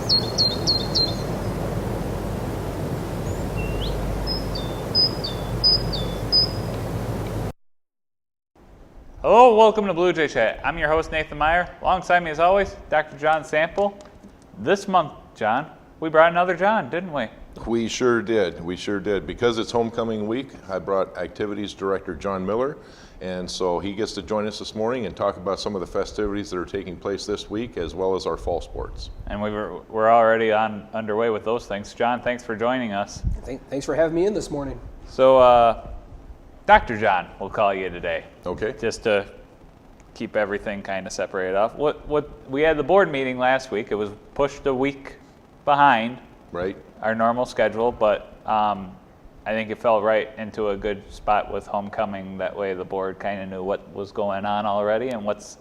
Hello, welcome to Bluejay Chat. I'm your host, Nathan Meyer. Alongside me, as always, Dr. John Sample. This month, John, we brought another John, didn't we? We sure did. We sure did. Because it's homecoming week, I brought Activities Director John Miller, and so he gets to join us this morning and talk about some of the festivities that are taking place this week, as well as our fall sports. And we're already underway with those things. John, thanks for joining us. Thanks for having me in this morning. So, Dr. John, we'll call you today. Okay. Just to keep everything kind of separated off. What we had the board meeting last week. It was pushed a week behind Right. our normal schedule, but I think it fell right into a good spot with homecoming. That way the board kind of knew what was going on already and what's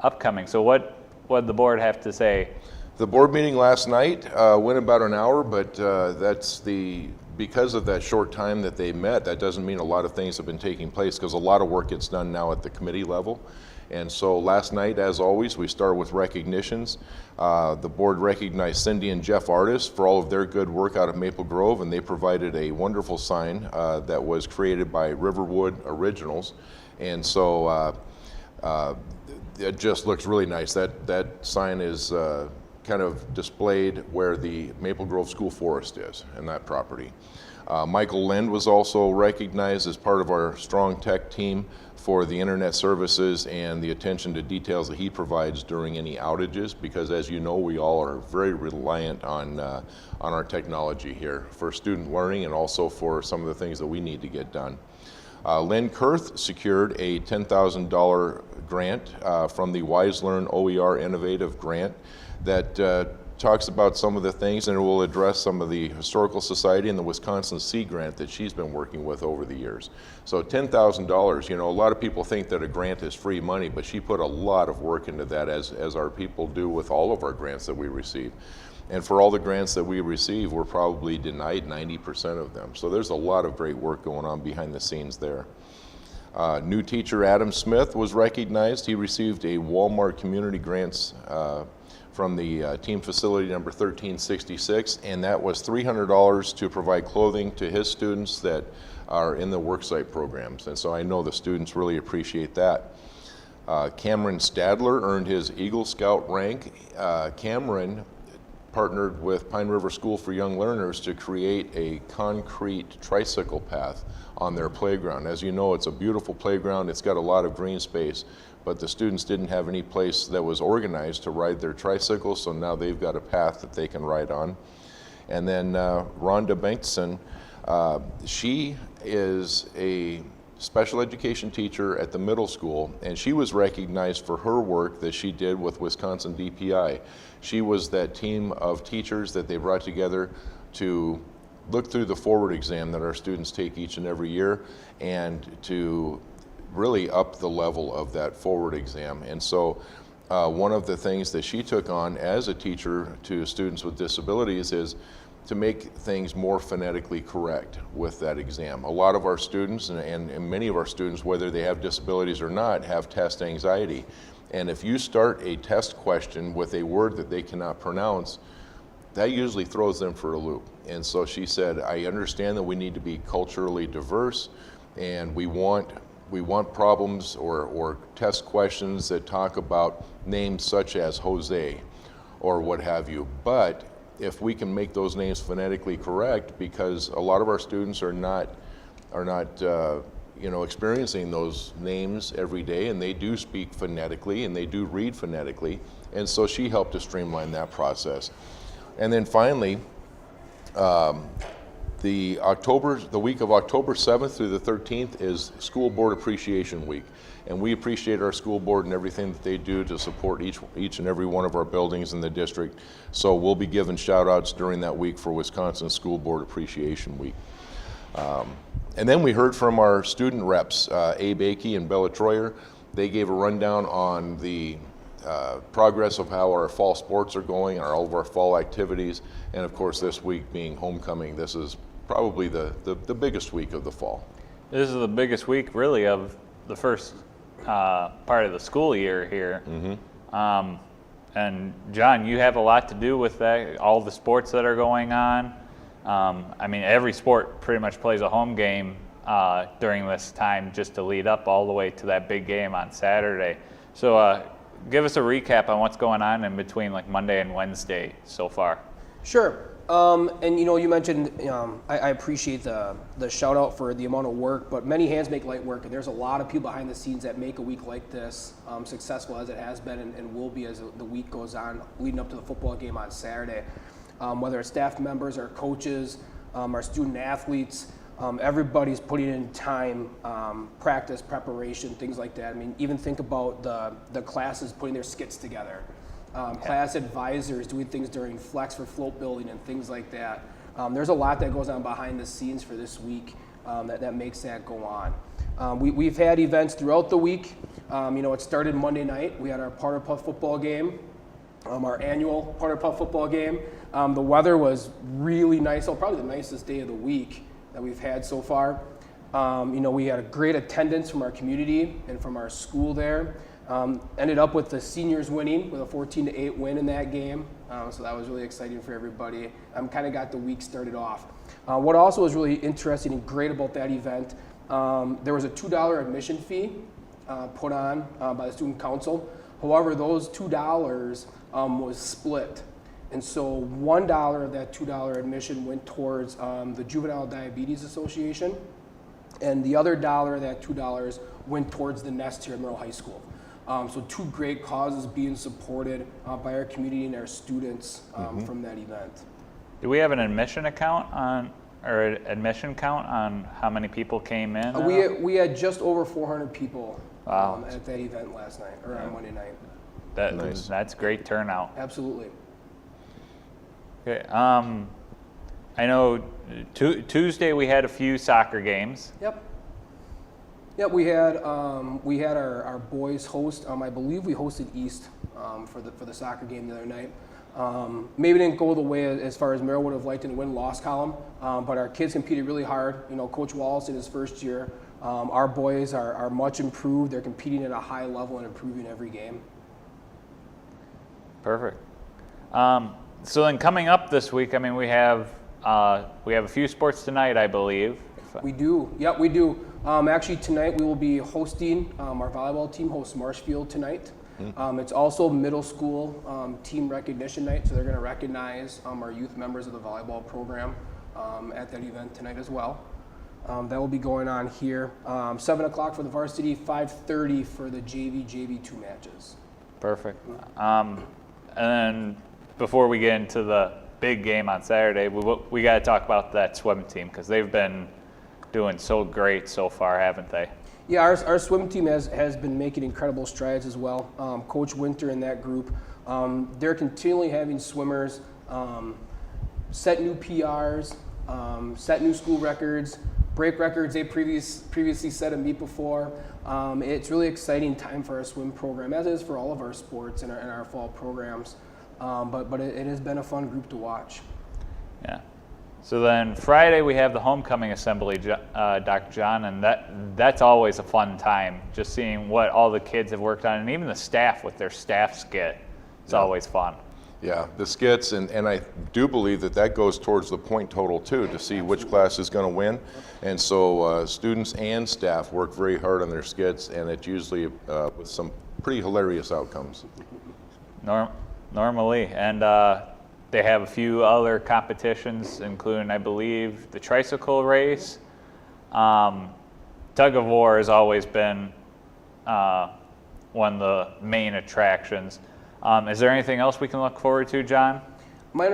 upcoming. So what did the board have to say? The board meeting last night went about an hour, but because of that short time that they met, that doesn't mean a lot of things have been taking place, because a lot of work gets done now at the committee level. And so last night, as always, we start with recognitions. The board recognized Cindy and Jeff Artis for all of their good work out of Maple Grove, and they provided a wonderful sign that was created by Riverwood Originals. And so it just looks really nice. That sign is kind of displayed where the Maple Grove School Forest is and that property. Michael Lind was also recognized as part of our strong tech team for the internet services and the attention to details that he provides during any outages, because as you know, we all are very reliant on our technology here for student learning and also for some of the things that we need to get done. Lynn Kurth secured a $10,000 grant from the Wise Learn OER Innovative Grant that talks about some of the things, and it will address some of the Historical Society and the Wisconsin Sea Grant that she's been working with over the years. So $10,000, a lot of people think that a grant is free money, but she put a lot of work into that, as our people do with all of our grants that we receive. And for all the grants that we receive, we're probably denied 90% of them. So there's a lot of great work going on behind the scenes there. New teacher Adam Smith was recognized. He received a Walmart Community Grants from the team facility number 1366, and that was $300 to provide clothing to his students that are in the worksite programs. And so I know the students really appreciate that. Cameron Stadler earned his Eagle Scout rank. Cameron partnered with Pine River School for Young Learners to create a concrete tricycle path on their playground. As you know, it's a beautiful playground. It's got a lot of green space, but the students didn't have any place that was organized to ride their tricycles, so now they've got a path that they can ride on. And then Rhonda Bengtson, she is a special education teacher at the middle school, and she was recognized for her work that she did with Wisconsin DPI. She was that team of teachers that they brought together to look through the forward exam that our students take each and every year, and to really up the level of that forward exam. And so one of the things that she took on as a teacher to students with disabilities is to make things more phonetically correct with that exam. A lot of our students, and many of our students, whether they have disabilities or not, have test anxiety. And if you start a test question with a word that they cannot pronounce, that usually throws them for a loop. And so she said, I understand that we need to be culturally diverse, and we want problems or test questions that talk about names such as Jose or what have you. But if we can make those names phonetically correct, because a lot of our students are not experiencing those names every day, and they do speak phonetically and they do read phonetically, and so she helped to streamline that process. And then finally, the week of October 7th through the 13th is School Board Appreciation Week. And we appreciate our school board and everything that they do to support each and every one of our buildings in the district. So we'll be giving shout outs during that week for Wisconsin School Board Appreciation Week. And then we heard from our student reps, Abe Akey and Bella Troyer. They gave a rundown on the progress of how our fall sports are going, all of our fall activities, and of course this week being homecoming, this is probably the biggest week of the fall. This is the biggest week really of the first part of the school year here. Mm-hmm. And John, you have a lot to do with that, all the sports that are going on. I mean, every sport pretty much plays a home game during this time just to lead up all the way to that big game on Saturday. So give us a recap on what's going on in between like Monday and Wednesday so far. Sure. And you mentioned, I appreciate the shout out for the amount of work, but many hands make light work, and there's a lot of people behind the scenes that make a week like this successful as it has been and will be as the week goes on, leading up to the football game on Saturday. Whether it's staff members, our coaches, our student athletes, everybody's putting in time, practice, preparation, things like that. I mean, even think about the classes putting their skits together. Class advisors doing things during flex for float building and things like that. There's a lot that goes on behind the scenes for this week that makes that go on. We've had events throughout the week. It started Monday night. We had our Powder Puff football game, our annual Powder Puff football game. The weather was really nice, probably the nicest day of the week that we've had so far. We had a great attendance from our community and from our school there. Ended up with the seniors winning with a 14-8 win in that game. So that was really exciting for everybody. Kind of got the week started off. What also was really interesting and great about that event, there was a $2 admission fee put on by the student council. However, those $2 was split. And so $1 of that $2 admission went towards the Juvenile Diabetes Association, and the other dollar of that $2 went towards the Nest here at Merrill High School. So two great causes being supported by our community and our students from that event. Do we have an admission count on how many people came in? We had just over 400 people wow. At that event last night, or on Monday night. Nice. That's great turnout. Absolutely. Okay. I know Tuesday we had a few soccer games. Yep. Yep, we had our boys host. I believe we hosted East for the soccer game the other night. Maybe didn't go the way as far as Merrill would have liked in the win-loss column, but our kids competed really hard. Coach Wallace in his first year. Our boys are much improved. They're competing at a high level and improving every game. Perfect. So then coming up this week, I mean, we have a few sports tonight, I believe. We do. Yep, we do. Actually, tonight we will be hosting, our volleyball team hosts Marshfield tonight. It's also middle school team recognition night, so they're going to recognize our youth members of the volleyball program at that event tonight as well. That will be going on here. 7 o'clock for the varsity, 5:30 for the JV2 matches. Perfect. And then before we get into the big game on Saturday, we got to talk about that swim team because they've been doing so great so far, haven't they? Yeah, our swim team has been making incredible strides as well. Coach Winter and that group, they're continually having swimmers set new PRs, set new school records, break records they previously set a meet before. It's really exciting time for our swim program, as it is for all of our sports and our fall programs. But it has been a fun group to watch. Yeah. So then Friday we have the homecoming assembly, Dr. John, and that's always a fun time, just seeing what all the kids have worked on, and even the staff with their staff skit. It's always fun. Yeah, the skits, and I do believe that goes towards the point total too, to see which class is going to win. And so students and staff work very hard on their skits, and it's usually with some pretty hilarious outcomes. Normally, and they have a few other competitions, including, I believe, the tricycle race. Tug of war has always been one of the main attractions. Is there anything else we can look forward to, John? I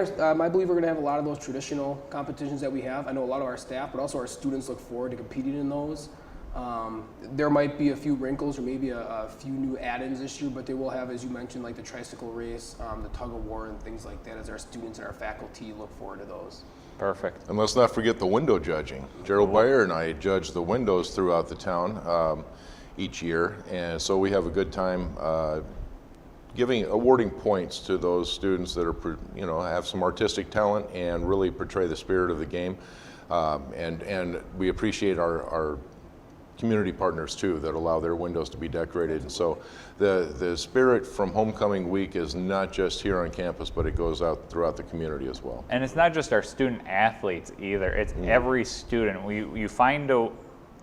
believe we're going to have a lot of those traditional competitions that we have. I know a lot of our staff, but also our students look forward to competing in those. There might be a few wrinkles or maybe a few new add-ins this year, but they will have, as you mentioned, like the tricycle race, the tug of war, and things like that, as our students and our faculty look forward to those. Perfect. And let's not forget the window judging. Gerald Beyer and I judge the windows throughout the town each year, and so we have a good time awarding points to those students that are, have some artistic talent and really portray the spirit of the game. And we appreciate our community partners too that allow their windows to be decorated. And so the spirit from homecoming week is not just here on campus, but it goes out throughout the community as well. And it's not just our student athletes either. It's every student.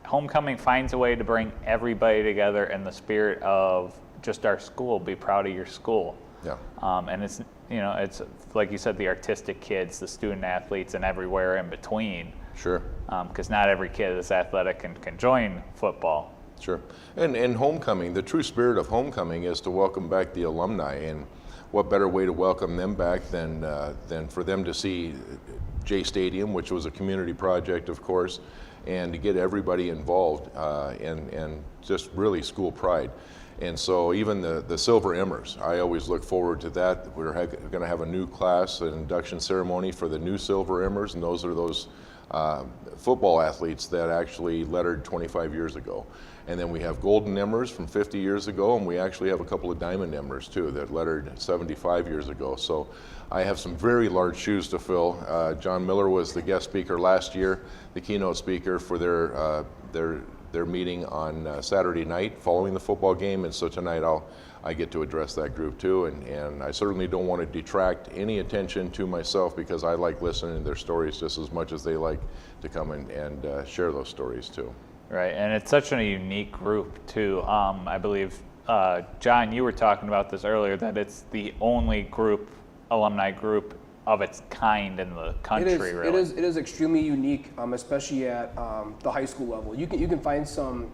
Homecoming finds a way to bring everybody together in the spirit of just our school. Be proud of your school. Yeah. And it's it's like you said, the artistic kids, the student athletes, and everywhere in between. Sure. Because not every kid is athletic and can join football. Sure. And homecoming, the true spirit of homecoming is to welcome back the alumni, and what better way to welcome them back than for them to see J Stadium, which was a community project, of course, and to get everybody involved and just really school pride. And so even the Silver Emmers, I always look forward to that. We're going to have a new class, an induction ceremony for the new Silver Emmers, and those are those football athletes that actually lettered 25 years ago. And then we have Golden Emmers from 50 years ago, and we actually have a couple of Diamond Emmers too that lettered 75 years ago. So I have some very large shoes to fill. John Miller was the guest speaker last year, the keynote speaker for their meeting on Saturday night following the football game, and so tonight I get to address that group too, and I certainly don't want to detract any attention to myself because I like listening to their stories just as much as they like to come and share those stories too. Right, and it's such a unique group too. I believe, John, you were talking about this earlier, that it's the only alumni group of its kind in the country, really. It is extremely unique, especially at the high school level. You can find some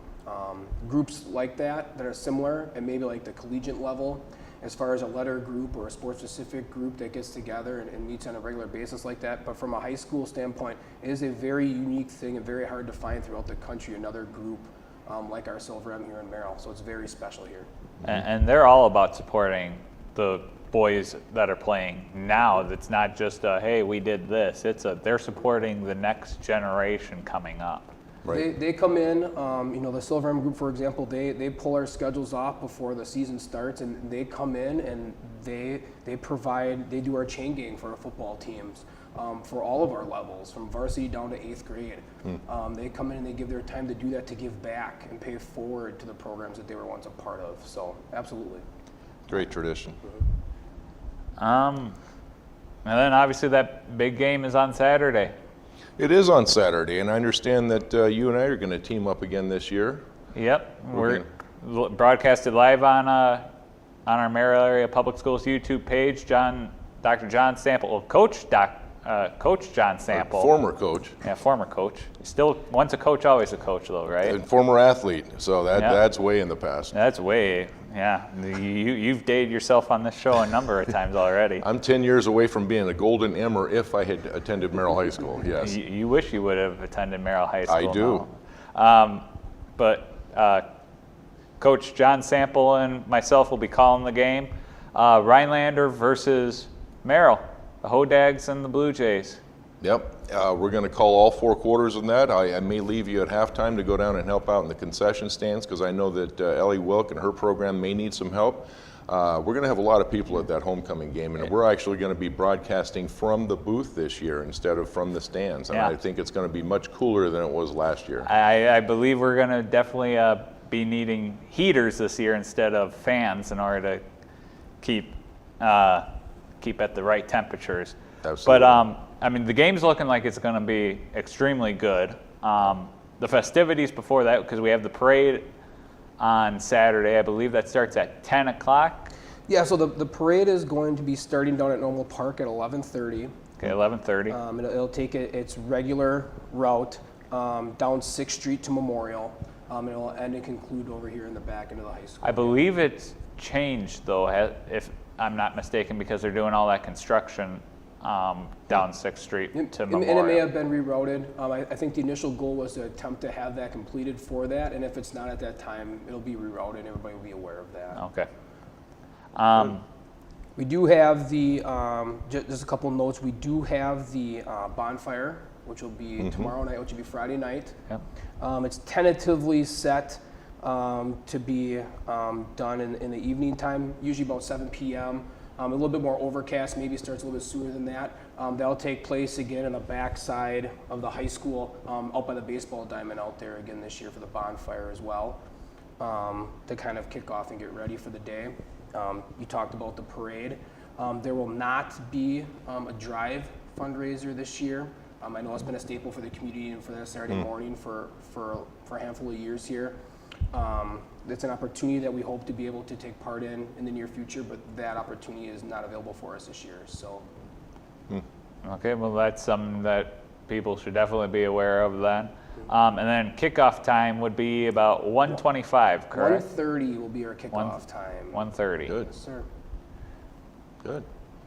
groups like that are similar, and maybe like the collegiate level, as far as a letter group or a sports-specific group that gets together and meets on a regular basis like that. But from a high school standpoint, it is a very unique thing and very hard to find throughout the country, another group like our Silver M here in Merrill. So it's very special here. And they're all about supporting the boys that are playing now. That's not just hey, we did this. They're supporting the next generation coming up. Right. They come in, the Silver M group, for example, they pull our schedules off before the season starts, and they come in and they do our chain gang for our football teams, for all of our levels, from varsity down to 8th grade. They come in and they give their time to do that, to give back and pay forward to the programs that they were once a part of. So, absolutely. Great tradition. And then obviously that big game is on Saturday. It is on Saturday, and I understand that you and I are going to team up again this year. Yep, we're broadcasted live on our Merrill Area Public Schools YouTube page. Dr. John Sample, Coach John Sample. Former coach. Yeah, former coach. Still, once a coach, always a coach, though, right? And former athlete, so that's way in the past. That's way, yeah. You've dated yourself on this show a number of times already. I'm 10 years away from being a Golden Emmer if I had attended Merrill High School, yes. You wish you would have attended Merrill High School. I do. But Coach John Sample and myself will be calling the game. Rhinelander versus Merrill, the Hodags and the Bluejays. Yep, we're going to call all 4 quarters in that. I may leave you at halftime to go down and help out in the concession stands because I know that Ellie Wilk and her program may need some help. We're going to have a lot of people at that homecoming game, and we're actually going to be broadcasting from the booth this year instead of from the stands. And I think it's going to be much cooler than it was last year. I believe we're going to definitely be needing heaters this year instead of fans in order to keep at the right temperatures. Absolutely. But the game's looking like it's going to be extremely good. The festivities before that, because we have the parade on Saturday, I believe that starts at 10 o'clock. Yeah, so the parade is going to be starting down at Normal Park at 11:30. Okay, 11:30. It'll take its regular route down 6th Street to Memorial, and it'll end and conclude over here in the back into the high school. I believe it's changed, though, if I'm not mistaken, because they're doing all that construction down 6th Street to Memorial. And it may have been rerouted. I think the initial goal was to attempt to have that completed for that, and if it's not at that time, it'll be rerouted, and everybody will be aware of that. Okay. We do have the, just a couple notes, we do have the bonfire, which will be tomorrow night, which will be Friday night. Yep. It's tentatively set to be done in the evening time, usually about 7 p.m. A little bit more overcast, maybe starts a little bit sooner than that. That'll take place again in the backside of the high school, out by the baseball diamond out there again this year for the bonfire as well, to kind of kick off and get ready for the day. You talked about the parade. There will not be a drive fundraiser this year. I know it's been a staple for the community and for that Saturday morning for a handful of years here. It's an opportunity that we hope to be able to take part in the near future, but that opportunity is not available for us this year. So, Okay, well, that's something that people should definitely be aware of then. And then kickoff time would be about 1:25, correct? 1:30 will be our kickoff time. 1:30. Good. Yes, sir. Good.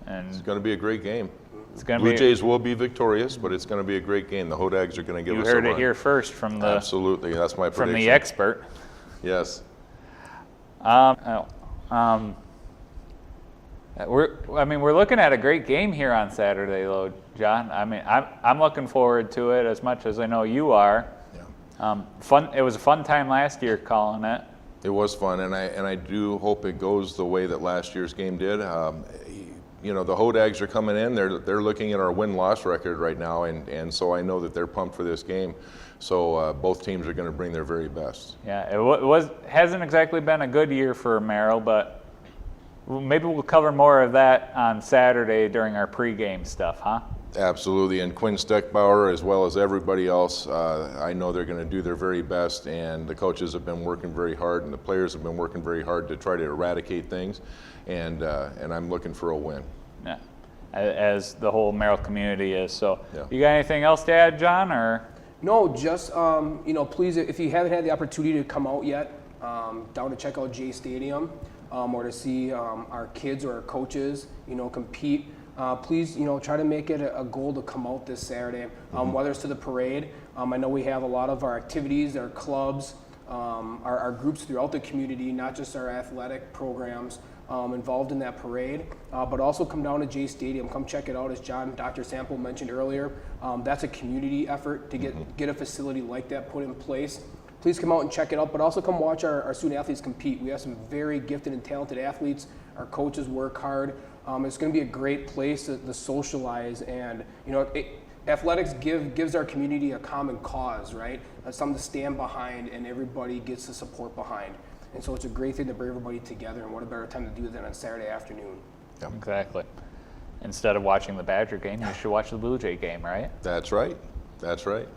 And It's going to be a great game. it's going to Blue be. Jays will be victorious, but it's going to be a great game. The Hodags are going to give You us a heard run. it here first from the Absolutely, that's my from prediction. the expert. Yes. We're looking at a great game here on Saturday, though, John. I mean, I'm looking forward to it as much as I know you are. Yeah. Fun. It was a fun time last year calling it. It was fun, and I do hope it goes the way that last year's game did. You know, the Hodags are coming in. They're looking at our win-loss record right now, and so I know that they're pumped for this game. So both teams are going to bring their very best. Yeah, hasn't exactly been a good year for Merrill, but maybe we'll cover more of that on Saturday during our pregame stuff, huh? Absolutely, and Quinn Steckbauer, as well as everybody else, I know they're going to do their very best, and the coaches have been working very hard, and the players have been working very hard to try to eradicate things, and I'm looking for a win. Yeah, as the whole Merrill community is. So, Yeah. You got anything else to add, John, or? No, just please, if you haven't had the opportunity to come out yet, down to check out Jay Stadium, or to see our kids or our coaches, compete. Please, try to make it a goal to come out this Saturday, whether it's to the parade. I know we have a lot of our activities, our clubs, our groups throughout the community, not just our athletic programs involved in that parade, but also come down to Jay Stadium. Come check it out, as Dr. Sample mentioned earlier. That's a community effort to get a facility like that put in place. Please come out and check it out, but also come watch our student athletes compete. We have some very gifted and talented athletes. Our coaches work hard. It's going to be a great place to socialize, and athletics gives our community a common cause, right? Something to stand behind, and everybody gets the support behind. And so it's a great thing to bring everybody together, and what a better time to do than on Saturday afternoon. Yep. Exactly. Instead of watching the Badger game, you should watch the Blue Jay game, right? That's right. That's right.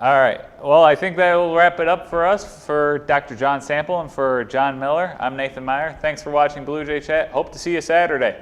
All right. Well, I think that will wrap it up for us. For Dr. John Sample and for John Miller, I'm Nathan Meyer. Thanks for watching Bluejay Chat. Hope to see you Saturday.